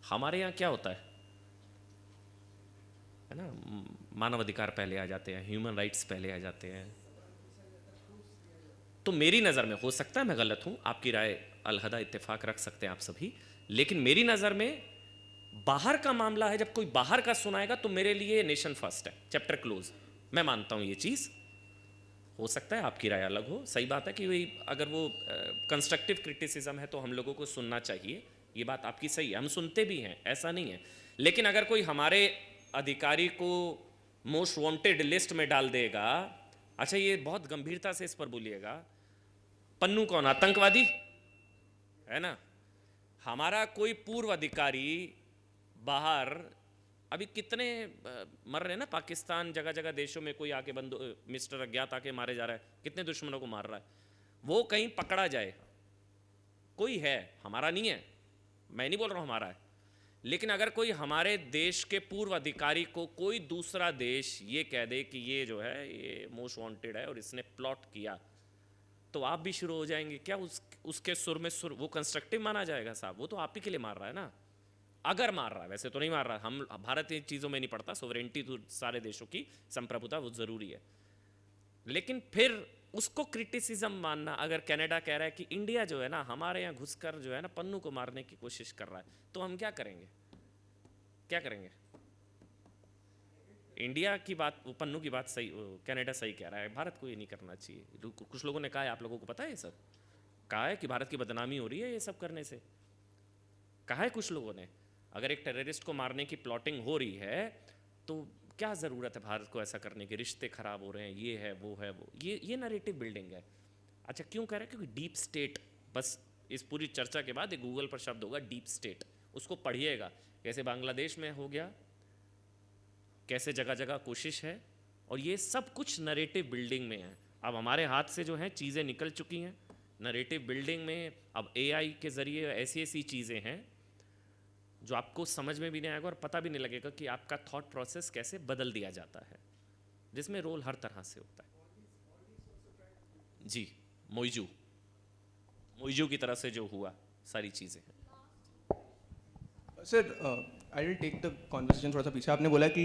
हमारे यहाँ क्या होता है ना, मानवाधिकार पहले आ जाते हैं, ह्यूमन राइट्स पहले आ जाते हैं। तो मेरी नज़र में, हो सकता है मैं गलत हूं, आपकी राय अलहदा इत्तेफाक रख सकते हैं आप सभी, लेकिन मेरी नज़र में बाहर का मामला है, जब कोई बाहर का सुनाएगा तो मेरे लिए नेशन फर्स्ट है, चैप्टर क्लोज। मैं मानता हूं ये चीज़। हो सकता है आपकी राय अलग हो, सही बात है कि वही अगर वो कंस्ट्रक्टिव क्रिटिसिज्म है तो हम लोगों को सुनना चाहिए, ये बात आपकी सही है, हम सुनते भी हैं, ऐसा नहीं है। लेकिन अगर कोई हमारे अधिकारी को मोस्ट वांटेड लिस्ट में डाल देगा, अच्छा ये बहुत गंभीरता से इस पर बोलिएगा, पन्नू कौन, आतंकवादी है ना? हमारा कोई पूर्व अधिकारी बाहर, अभी कितने मर रहे हैं ना पाकिस्तान, जगह जगह देशों में कोई आके मिस्टर अज्ञात आके मारे जा रहा है, कितने दुश्मनों को मार रहा है। वो कहीं पकड़ा जाए, कोई है, हमारा नहीं है, मैं नहीं बोल रहा हूँ हमारा है, लेकिन अगर कोई हमारे देश के पूर्व अधिकारी को कोई दूसरा देश ये कह दे कि ये जो है ये मोस्ट वांटेड है और इसने प्लॉट किया, तो आप भी शुरू हो जाएंगे क्या? उसके सुर में सुर, वो कंस्ट्रक्टिव माना जाएगा साहब? वो तो आप ही के लिए मार रहा है ना, अगर मार रहा है, वैसे तो नहीं मार रहा। हम भारत इन चीज़ों में नहीं पड़ता, सोवरेंटी तो सारे देशों की संप्रभुता वो ज़रूरी है, लेकिन फिर उसको क्रिटिसिज्म मानना, अगर कनाडा कह रहा है कि इंडिया जो है ना हमारे यहाँ घुसकर जो है ना पन्नू को मारने की कोशिश कर रहा है, तो हम क्या करेंगे? क्या करेंगे? इंडिया की बात, वो पन्नू की बात सही, कनाडा सही कह रहा है, भारत को ये नहीं करना चाहिए। कुछ लोगों ने कहा है, आप लोगों को पता है ये सब, कहा है कि भारत की बदनामी हो रही है ये सब करने से, कहा है कुछ लोगों ने। अगर एक टेररिस्ट को मारने की प्लॉटिंग हो रही है तो क्या ज़रूरत है भारत को ऐसा करने की? रिश्ते खराब हो रहे हैं, ये है वो है, वो ये नैरेटिव बिल्डिंग है। अच्छा क्यों कह रहे हैं? क्योंकि डीप स्टेट, बस इस पूरी चर्चा के बाद एक गूगल पर शब्द होगा डीप स्टेट, उसको पढ़िएगा, कैसे बांग्लादेश में हो गया, कैसे जगह जगह कोशिश है, और ये सब कुछ नैरेटिव बिल्डिंग में है। अब हमारे हाथ से जो है चीज़ें निकल चुकी हैं नैरेटिव बिल्डिंग में। अब एआई के ज़रिए ऐसी ऐसी चीज़ें हैं जो आपको समझ में भी नहीं आएगा और पता भी नहीं लगेगा कि आपका थॉट प्रोसेस कैसे बदल दिया जाता है, जिसमें रोल हर तरह से होता है। जी, मोइजू की तरह से जो हुआ सारी चीज़ें हैं। Sir I will take the conversation थोड़ा सा पीछे। आपने बोला कि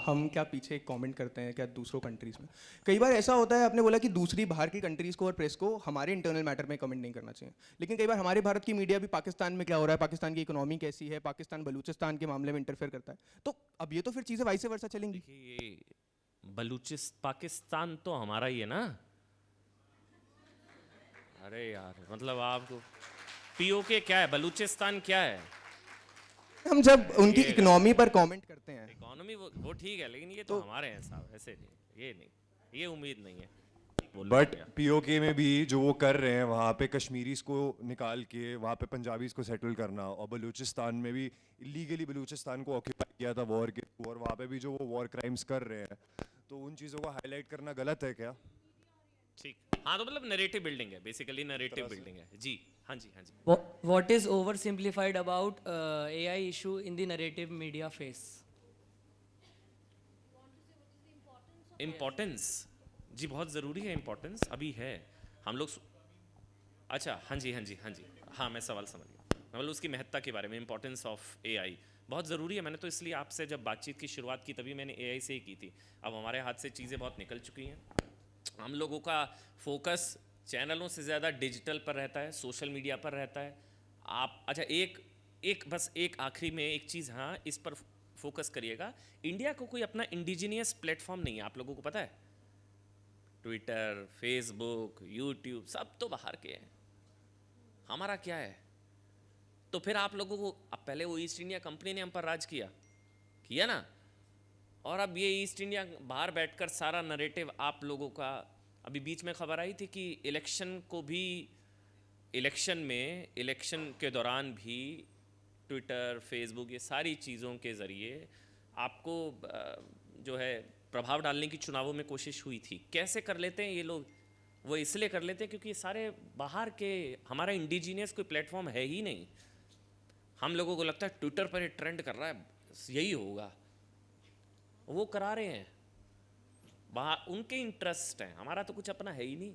हम क्या पीछे कमेंट करते हैं क्या दूसरों कंट्रीज़ में? कई बार ऐसा होता है, आपने बोला कि दूसरी बाहर की कंट्रीज़ को और प्रेस को हमारे इंटरनल मैटर में कमेंट नहीं करना चाहिए, लेकिन कई बार हमारे भारत की मीडिया भी पाकिस्तान में क्या हो रहा है, पाकिस्तान की इकोनॉमी कैसी है, पाकिस्तान बलूचिस्तान के मामले में इंटरफेयर करता है, तो अब ये तो फिर चीज़ें वाइस वर्सा चलेंगी। देखिए ये पाकिस्तान तो हमारा ही है ना, अरे यार मतलब आपको पीओके क्या है, बलूचिस्तान क्या है? हम जब उनकी इकोनॉमी पर कमेंट करते हैं इकोनॉमी वो ठीक है, लेकिन ये तो हमारे हैं साहब, ऐसे नहीं, ये नहीं, ये उम्मीद नहीं है। बोल बट दिया। पीओके में भी जो वो कर रहे हैं वहाँ पे कश्मीरीज को निकाल के वहाँ पे पंजाबीज को सेटल करना, और बलूचिस्तान में भी इलीगली बलूचिस्तान को ऑक्यूपाई किया था वॉर के थ्रू, और वहाँ पे भी जो वो वॉर क्राइम्स कर रहे हैं, तो उन चीज़ों को हाईलाइट करना गलत है क्या? ठीक, हाँ तो मतलब नरेटिव बिल्डिंग है, बेसिकली नरेटिव बिल्डिंग है जी। हाँ जी, हाँ जी। What is oversimplified about AI issue in the narrative media phase? Importance जी बहुत ज़रूरी है, इम्पोर्टेंस अभी है। हम लोग अच्छा, हाँ जी, हाँ जी, हाँ जी, हाँ मैं सवाल समझ गया, मतलब उसकी महत्ता के बारे में, इम्पोर्टेंस ऑफ एआई बहुत ज़रूरी है। मैंने तो इसलिए आपसे जब बातचीत की शुरुआत की तभी मैंने एआई से ही की थी। अब हमारे हाथ से चीज़ें बहुत निकल चुकी हैं, हम लोगों का फोकस चैनलों से ज़्यादा डिजिटल पर रहता है, सोशल मीडिया पर रहता है। आप अच्छा बस एक आखिरी में एक चीज़, हाँ इस पर फोकस करिएगा, इंडिया को कोई अपना इंडिजीनियस प्लेटफॉर्म नहीं है, आप लोगों को पता है? ट्विटर, फेसबुक, यूट्यूब सब तो बाहर के हैं, हमारा क्या है? तो फिर आप लोगों को, अब पहले वो ईस्ट इंडिया कंपनी ने हम पर राज किया ना, और अब ये ईस्ट इंडिया बाहर बैठकर सारा नरेटिव आप लोगों का। अभी बीच में खबर आई थी कि इलेक्शन के दौरान भी ट्विटर, फेसबुक, ये सारी चीज़ों के ज़रिए आपको जो है प्रभाव डालने की चुनावों में कोशिश हुई थी। कैसे कर लेते हैं ये लोग? वो इसलिए कर लेते हैं क्योंकि ये सारे बाहर के, हमारा इंडिजीनियस कोई प्लेटफॉर्म है ही नहीं। हम लोगों को लगता है ट्विटर पर ये ट्रेंड कर रहा है, यही होगा, वो करा रहे हैं, बाहर उनके इंटरेस्ट हैं, हमारा तो कुछ अपना है ही नहीं।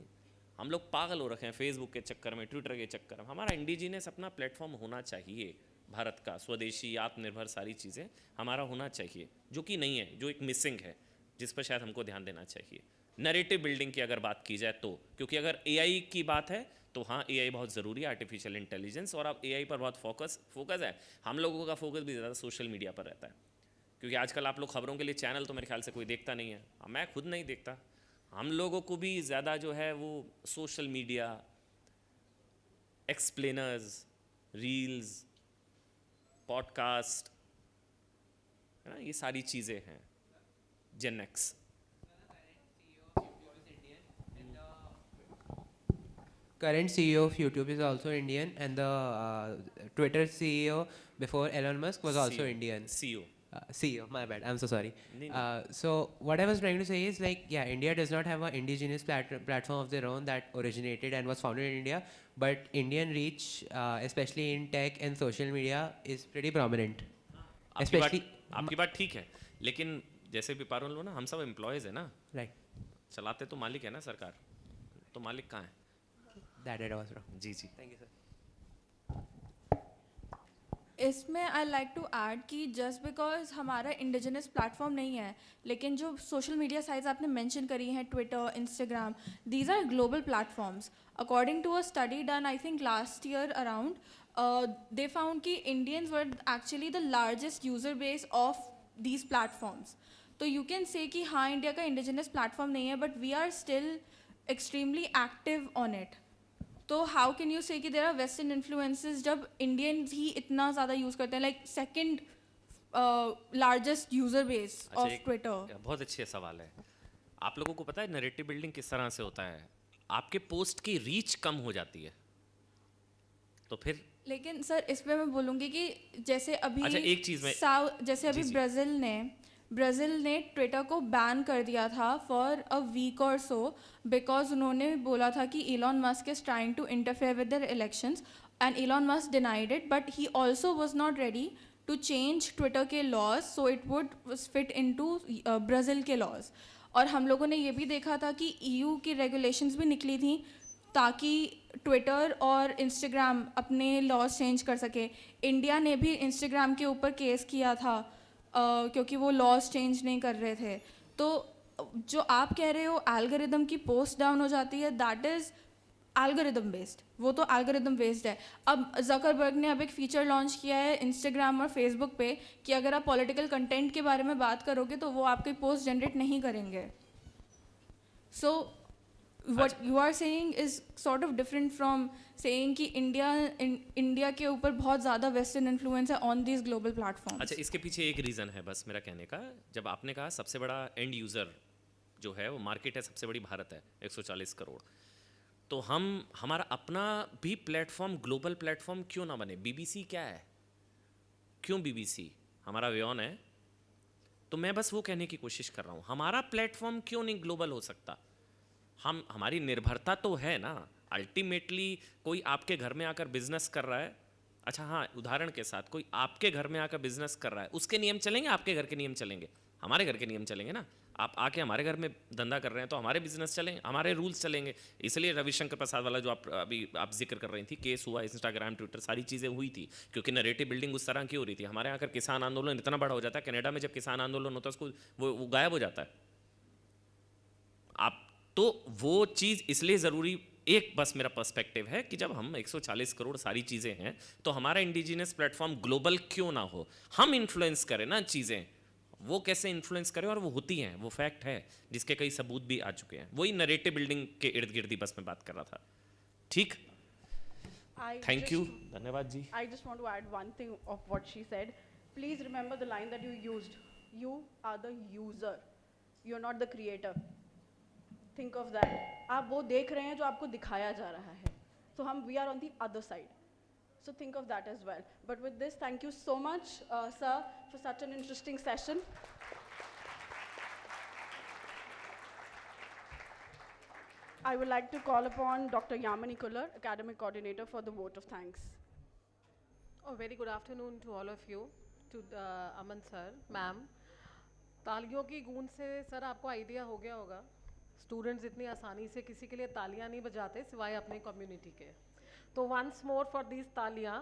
हम लोग पागल हो रखे हैं फेसबुक के चक्कर में, ट्विटर के चक्कर में। हमारा इंडिजीनियस अपना प्लेटफॉर्म होना चाहिए, भारत का स्वदेशी आत्मनिर्भर सारी चीज़ें हमारा होना चाहिए, जो कि नहीं है, जो एक मिसिंग है, जिस पर शायद हमको ध्यान देना चाहिए। नैरेटिव बिल्डिंग की अगर बात की जाए तो, क्योंकि अगर एआई की बात है तो हाँ एआई बहुत ज़रूरी है, आर्टिफिशियल इंटेलिजेंस, और अब एआई पर बहुत फोकस है। हम लोगों का फोकस भी ज़्यादा सोशल मीडिया पर रहता है, क्योंकि आजकल आप लोग खबरों के लिए चैनल तो मेरे ख्याल से कोई देखता नहीं है, मैं खुद नहीं देखता। हम लोगों को भी ज़्यादा जो है वो social media, explainers, reels, podcast, है ना, ये सारी चीज़ें हैं। जेन x Current CEO of YouTube is also Indian, and the Twitter CEO before Elon Musk was also Indian. CEO CEO, my bad. I'm so sorry. Nee, So what I was trying to say is, like, yeah, India does not have an indigenous platform of their own that originated and was founded in India, but Indian reach, especially in tech and social media, is pretty prominent. आपकी बात ठीक है, लेकिन जैसे भी पारुल लो ना, हम सब एम्प्लॉयज़ है ना, Right. चलाते तो मालिक है ना सरकार, तो मालिक कहाँ है? That I was wrong. Ji ji. Thank you, sir. इसमें आई लाइक टू ऐड कि जस्ट बिकॉज हमारा इंडिजिनस प्लेटफॉर्म नहीं है, लेकिन जो सोशल मीडिया साइट्स आपने मेंशन करी हैं, Twitter, Instagram, these are global platforms. According to a study done I think last year around, they found कि Indians were actually the largest user base of these platforms. तो you can say कि हाँ India का indigenous platform नहीं है, but we are still extremely active on it. तो how can you से कि देयर आर वेस्टर्न इन्फ्लुएंसेस जब इंडियंस ही इतना ज़्यादा यूज़ करते हैं, like second largest user base of Twitter. बहुत अच्छे सवाल है। आप लोगों को पता है नैरेटिव बिल्डिंग किस तरह से होता है? आपके पोस्ट की रीच कम हो जाती है, तो फिर लेकिन सर इस पे मैं बोलूँगी कि जैसे अभी अच्छा, एक चीज़ में जैसे अभी जी, जी। ब्राज़ील ने ट्विटर को बैन कर दिया था फॉर अ वीक और सो, बिकॉज उन्होंने बोला था कि Elon Musk is trying to interfere with their elections, and Elon Musk denied it, but he also was not ready to change Twitter के laws so it would fit into Brazil के laws. और हम लोगों ने ये भी देखा था कि EU की रेगुलेशंस भी निकली थी ताकि ट्विटर और इंस्टाग्राम अपने लॉज चेंज कर सके। इंडिया ने भी इंस्टाग्राम के ऊपर केस किया था क्योंकि वो लॉज चेंज नहीं कर रहे थे। तो जो आप कह रहे हो एल्गोरिदम की पोस्ट डाउन हो जाती है, दैट इज़ एल्गोरिदम बेस्ड, वो तो एल्गोरिदम बेस्ड है। अब जकरबर्ग ने अब एक फीचर लॉन्च किया है इंस्टाग्राम और फेसबुक पे कि अगर आप पॉलिटिकल कंटेंट के बारे में बात करोगे तो वो आपकी पोस्ट जनरेट नहीं करेंगे। सो what you are saying is sort of different from saying कि इंडिया के ऊपर बहुत ज़्यादा वेस्टर्न इन्फ्लुएंस है on these global platforms. अच्छा, इसके पीछे एक रीज़न है बस मेरा कहने का। जब आपने कहा सबसे बड़ा एंड यूज़र जो है वो मार्केट है, सबसे बड़ी भारत है 140 करोड़, तो हमारा अपना भी प्लेटफॉर्म, ग्लोबल प्लेटफॉर्म क्यों ना बने? बीबीसी क्या है? क्यों बीबीसी? हमारा व्योन है। तो मैं बस वो कहने की कोशिश कर रहा हूँ, हमारा प्लेटफॉर्म क्यों नहीं ग्लोबल हो सकता? हमारी निर्भरता तो है ना। अल्टीमेटली कोई आपके घर में आकर बिजनेस कर रहा है, अच्छा हाँ, उदाहरण के साथ कोई आपके घर में आकर बिजनेस कर रहा है, उसके नियम चलेंगे, आपके घर के नियम चलेंगे, हमारे घर के नियम चलेंगे ना। आप आके हमारे घर में धंधा कर रहे हैं तो हमारे बिजनेस चलेंगे, हमारे रूल्स चलेंगे। इसलिए रविशंकर प्रसाद वाला जो आप जिक्र कर रही थी, केस हुआ, इंस्टाग्राम, ट्विटर, सारी चीज़ें हुई थी क्योंकि नैरेटिव बिल्डिंग उस तरह की हो रही थी। हमारे यहाँ आकर किसान आंदोलन इतना बड़ा हो जाता है, कनाडा में जब किसान आंदोलन होता है उसको वो गायब हो जाता है। आप तो वो चीज़ इसलिए ज़रूरी, एक बस मेरा पर्सपेक्टिव है कि जब हम 140 करोड़ सारी चीज़ें हैं तो हमारा इंडिजिनस प्लेटफॉर्म ग्लोबल क्यों ना हो? हम इन्फ्लुएंस करें ना चीज़ें, वो कैसे इन्फ्लुएंस करें, और वो होती हैं, वो फैक्ट है जिसके कई सबूत भी आ चुके हैं। वही नरेटिव बिल्डिंग के इर्द गिर्द ही बस मैं बात कर रहा था। ठीक, थैंक यू, धन्यवाद जी। I just want to add one thing of what she said. Please remember the line that you used. You are the user. You're not the creator. Think of that. आप वो देख रहे हैं जो आपको दिखाया जा रहा है. So we are on the other side. So think of that as well. But with this, thank you so much, sir, for such an interesting session. I would like to call upon Dr. Yamini Kullar, Academic Coordinator, for the vote of thanks. Oh, very good afternoon to all of you, to Aman sir, ma'am. तालियों की गूंज से sir आपको idea हो गया होगा, students इतनी आसानी से किसी के लिए तालियां नहीं बजाते सिवाय अपने कम्युनिटी के। तो वंस मोर फॉर दीज तालियां।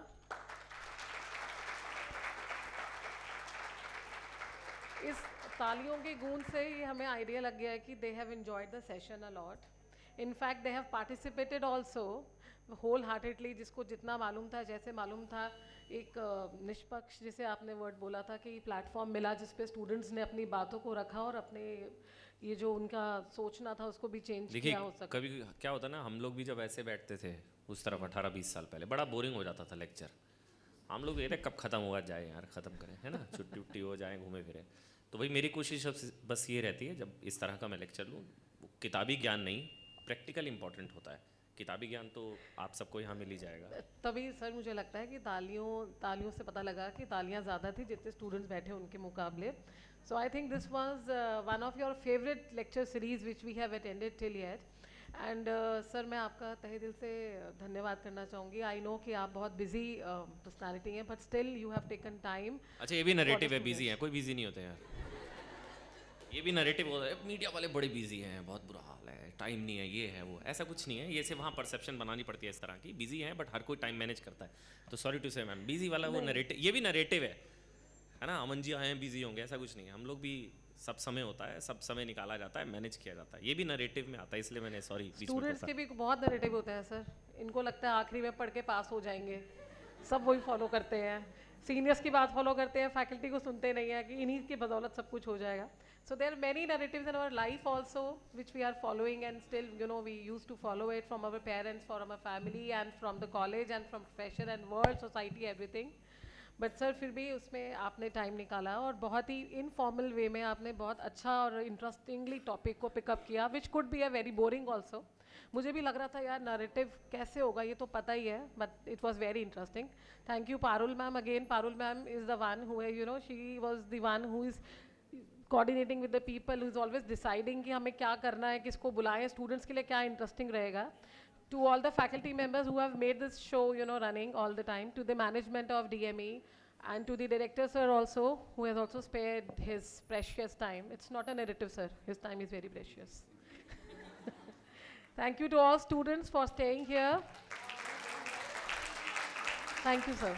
इस तालियों की गूंज से ही हमें आइडिया लग गया है कि they have enjoyed the session a lot. In fact they have participated also whole heartedly, जिसको जितना मालूम था, जैसे मालूम था एक निष्पक्ष, जिसे आपने वर्ड बोला था कि प्लेटफॉर्म मिला जिस पे स्टूडेंट्स ने अपनी बातों को रखा और अपने ये जो उनका सोचना था उसको भी चेंज किया हो सकता। कभी क्या होता ना, हम लोग भी जब ऐसे बैठते थे उस तरफ 18-20 साल पहले, बड़ा बोरिंग हो जाता था लेक्चर। हम लोग ये थे कब ख़त्म हुआ जाए यार, ख़त्म करें, है ना, छुट्टी उट्टी हो जाए, घूमे फिरे। तो भाई मेरी कोशिश बस ये रहती है जब इस तरह का मैं लेक्चर लूँ, किताबी ज्ञान नहीं, प्रैक्टिकल इंपॉर्टेंट होता है। किताबी ज्ञान तो आप सबको यहाँ मिल ही जाएगा। तभी सर मुझे लगता है कि तालियों से पता लगा कि तालियां ज़्यादा थी जितने स्टूडेंट्स बैठे उनके मुकाबले। So I think this was one of your favourite lecture series which we have attended till yet. And sir मैं आपका तहे दिल से धन्यवाद करना चाहूँगी। आई नो कि आप बहुत बिजी पर्सनैलिटी हैं, but still you have taken time. अच्छा, ये भी नैरेटिव है, बिजी है, कोई बिजी नहीं होते यार, ये भी नैरेटिव होता है, मीडिया वाले बड़े बिजी हैं, बहुत बुरा हाल है, टाइम नहीं है, ये है वो, ऐसा कुछ नहीं है। ये सिर्फ वहाँ परसेप्शन बनानी पड़ती है इस तरह की, बिजी है बट हर कोई टाइम मैनेज करता है। तो सॉरी टू से मैम, बिजी वाला वो नैरेटिव, ये भी नैरेटिव है ना, अमन जी आए हैं बिजी होंगे, ऐसा कुछ नहीं है। हम लोग भी सब समय होता है, सब समय निकाला जाता है, मैनेज किया जाता है, ये भी नैरेटिव में आता है, इसलिए मैंने सॉरी। स्टूडेंट्स के भी बहुत नैरेटिव होता है सर, इनको लगता है आखिरी में पढ़ के पास हो जाएंगे, सब वही फॉलो करते हैं, सीनियर्स की बात फॉलो करते हैं, फैकल्टी को सुनते नहीं है कि इन्हीं की बदौलत सब कुछ हो जाएगा। So there are many narratives in our life also which we are following, and still we used to follow it from our parents, from our family, and from the college, and from profession and world, society, everything. But sir फिर भी उसमें आपने time निकाला और बहुत ही informal वे में आपने बहुत अच्छा और इंटरेस्टिंगली टॉपिक को पिकअप किया, which could be a very boring also. मुझे भी लग रहा था यार नरेटिव कैसे होगा, ये तो पता ही है, but it was very interesting. Thank you Parul ma'am again. Parul ma'am is the one who she was the one who is coordinating with the people, who is always deciding कि हमें क्या करना है, किसको बुलाएं, स्टूडेंट्स के लिए क्या इंटरेस्टिंग रहेगा। To all the faculty members who have made this show running all the time, to the management of DME, and to the director sir also, who has also spared his precious time. It's not a narrative sir, his time is very precious. Thank you to all students for staying here. Thank you sir.